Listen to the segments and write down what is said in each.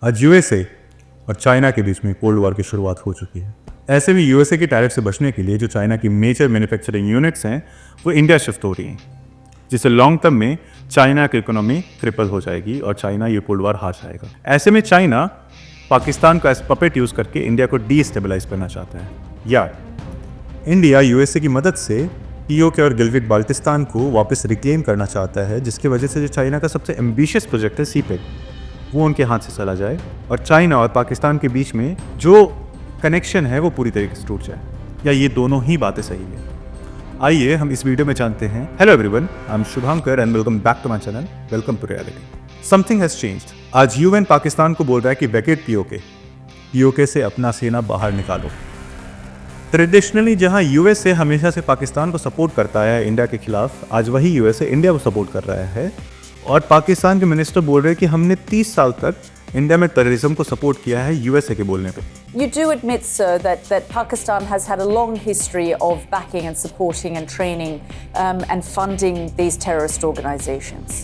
आज यूएसए और चाइना के बीच में कोल्ड वॉर की शुरुआत हो चुकी है। ऐसे में यूएसए की टैरिफ से बचने के लिए जो चाइना की मेजर मैन्युफैक्चरिंग यूनिट्स हैं वो इंडिया शिफ्ट हो रही हैं, जिससे लॉन्ग टर्म में चाइना की इकोनॉमी ट्रिपल हो जाएगी और चाइना ये कोल्ड वॉर हार जाएगा। ऐसे में चाइना पाकिस्तान को एज पपेट यूज करके इंडिया को डीस्टेबलाइज करना चाहता है। या इंडिया यूएसए की मदद से पीओके और गिलगिट बाल्टिस्तान को वापस रिक्लेम करना चाहता है, जिसकी वजह से जो चाइना का सबसे एम्बिशियस प्रोजेक्ट है सीपेक वो उनके हाथ से चला जाए और चाइना और पाकिस्तान के बीच में जो कनेक्शन है वो पूरी तरीके से टूट जाए, या ये दोनों ही बातें सही है। आइए हम इस वीडियो में जानते हैं। Hello everyone, I am Shubhankar and welcome back to my channel. Welcome to reality. Something has changed. आज यूएन पाकिस्तान को बोल रहा है कि वैकेट पीओके से अपना सेना बाहर निकालो। ट्रेडिशनली जहां यूएसए हमेशा से पाकिस्तान को सपोर्ट करता है इंडिया के खिलाफ, आज वही यूएसए इंडिया को सपोर्ट कर रहा है और पाकिस्तान के मिनिस्टर बोल रहे हैं कि हमने 30 साल तक इंडिया में टेररिज्म को सपोर्ट किया है यूएसए के बोलने पे। You do admit, sir, that Pakistan has had a long history of backing and supporting and training and funding these terrorist organizations.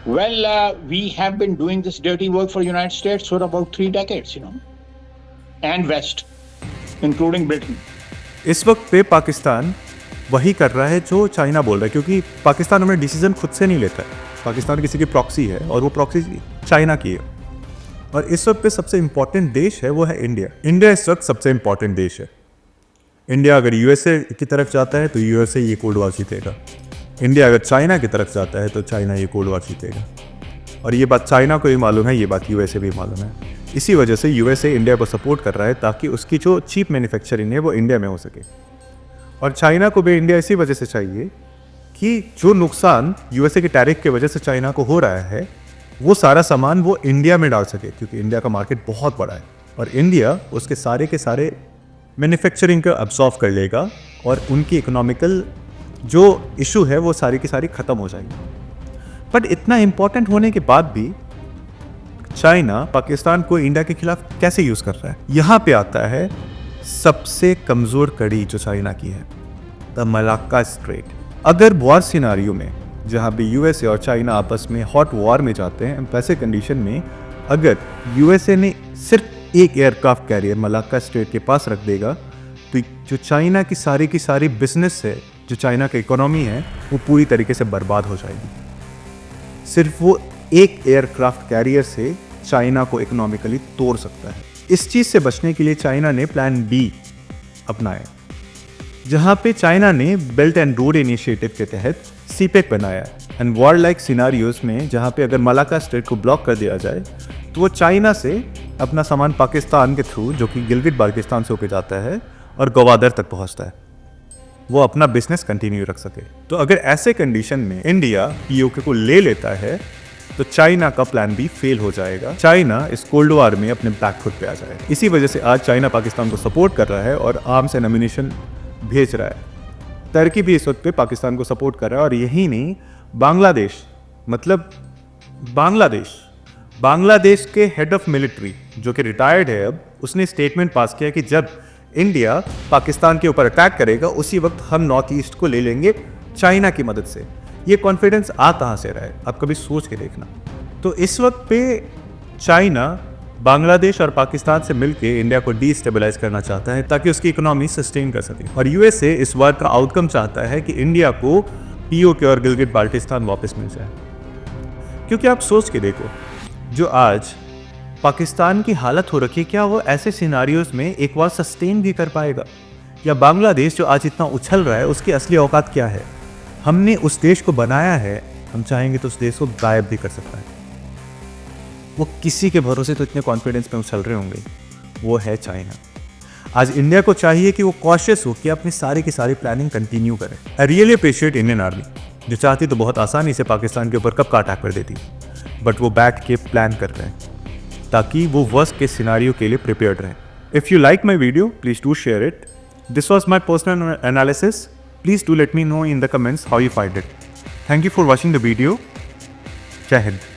Well, we have been doing this dirty work for United States for about 3 decades, and West, including Britain. इस वक्त पे पाकिस्तान वही कर रहा है जो China बोल रहा है, क्योंकि पाकिस्तान अपने डिसीजन खुद से नहीं लेता है। पाकिस्तान किसी की प्रॉक्सी है और वो प्रॉक्सी चाइना की है। और इस वक्त पे सबसे इंपॉर्टेंट देश है वो है इंडिया। इंडिया इस वक्त सबसे इंपॉर्टेंट देश है। इंडिया अगर यूएसए की तरफ जाता है तो यूएसए ये कोल्ड वॉर जीतेगा। इंडिया अगर चाइना की तरफ जाता है तो चाइना ये कोल्ड वॉर जीतेगा। और ये बात चाइना को भी मालूम है, ये बात यूएसए भी मालूम है। इसी वजह से यूएसए इंडिया को सपोर्ट कर रहा है ताकि उसकी जो चीप मैन्युफैक्चरिंग है वो इंडिया में हो सके। और चाइना को भी इंडिया इसी वजह से चाहिए कि जो नुकसान यूएसए की टैरिफ की वजह से चाइना को हो रहा है वो सारा सामान वो इंडिया में डाल सके, क्योंकि इंडिया का मार्केट बहुत बड़ा है और इंडिया उसके सारे के सारे मैन्युफैक्चरिंग को अब्सॉर्व कर लेगा और उनकी इकोनॉमिकल जो इशू है वो सारी की सारी ख़त्म हो जाएगी। बट इतना इम्पोर्टेंट होने के बाद भी चाइना पाकिस्तान को इंडिया के खिलाफ कैसे यूज़ कर रहा है, यहाँ पे आता है सबसे कमज़ोर कड़ी जो चाइना की है, द मलाक्का स्ट्रेट। अगर वॉर सिनारियो में जहाँ पे यूएसए और चाइना आपस में हॉट वॉर में जाते हैं, वैसे कंडीशन में अगर यूएसए ने सिर्फ एक एयरक्राफ्ट कैरियर मलाक्का स्ट्रेट के पास रख देगा तो जो चाइना की सारी बिजनेस है, जो चाइना की इकोनॉमी है, वो पूरी तरीके से बर्बाद हो जाएगी। सिर्फ वो एक एयरक्राफ्ट कैरियर से चाइना को इकोनॉमिकली तोड़ सकता है। इस चीज़ से बचने के लिए चाइना ने प्लान बी अपनाया, जहाँ पे चाइना ने बेल्ट एंड रोड इनिशिएटिव के तहत सीपेक बनाया एंड वॉर लाइक सिनारियोज में जहाँ पे अगर मलाक्का स्ट्रेट को ब्लॉक कर दिया जाए तो वो चाइना से अपना सामान पाकिस्तान के थ्रू, जो कि गिलगिट बाल्टिस्तान से होकर जाता है और गवादर तक पहुँचता है, वो अपना बिजनेस कंटिन्यू रख सके। तो अगर ऐसे कंडीशन में इंडिया पीओके को ले लेता है तो चाइना का प्लान भी फेल हो जाएगा। चाइना इस कोल्ड वॉर में अपने बैक फुट पे आ जाएगा। इसी वजह से आज चाइना पाकिस्तान को सपोर्ट कर रहा है और आर्म्स एंड एम्यूनिशन भेज रहा है। टर्की भी इस वक्त पे पाकिस्तान को सपोर्ट कर रहा है। और यही नहीं, बांग्लादेश, मतलब बांग्लादेश के हेड ऑफ मिलिट्री जो कि रिटायर्ड है अब, उसने स्टेटमेंट पास किया कि जब इंडिया पाकिस्तान के ऊपर अटैक करेगा उसी वक्त हम नॉर्थ ईस्ट को ले लेंगे चाइना की मदद से। ये कॉन्फिडेंस आ कहाँ से रहा है, आप कभी सोच के देखना। तो इस वक्त पे चाइना बांग्लादेश और पाकिस्तान से मिलकर इंडिया को डीस्टेबलाइज करना चाहता है ताकि उसकी इकोनॉमी सस्टेन कर सके। और यूएसए इस वार का आउटकम चाहता है कि इंडिया को पीओके और गिलगिट बाल्टिस्तान वापस मिल जाए। क्योंकि आप सोच के देखो, जो आज पाकिस्तान की हालत हो रखी है, क्या वो ऐसे सिनारियोज में एक बार सस्टेन भी कर पाएगा? या बांग्लादेश जो आज इतना उछल रहा है उसकी असली औकात क्या है? हमने उस देश को बनाया है, हम चाहेंगे तो उस देश को गायब भी कर सकता है। वो किसी के भरोसे तो इतने कॉन्फिडेंस में उछल रहे होंगे, वो है चाइना। आज इंडिया को चाहिए कि वो कॉशियस हो कि अपनी सारी की सारी प्लानिंग कंटिन्यू करे। I really appreciate Indian army, जो चाहती तो बहुत आसानी से पाकिस्तान के ऊपर कब का अटैक कर देती, बट वो बैठ के प्लान कर रहे हैं ताकि वो वर्स्ट केस सिनारियो के लिए प्रिपेयर्ड रहे। If you like my video, please do share it. This was my personal analysis. Please do let me know in the comments how you find it. Thank you for watching the video. Jai Hind.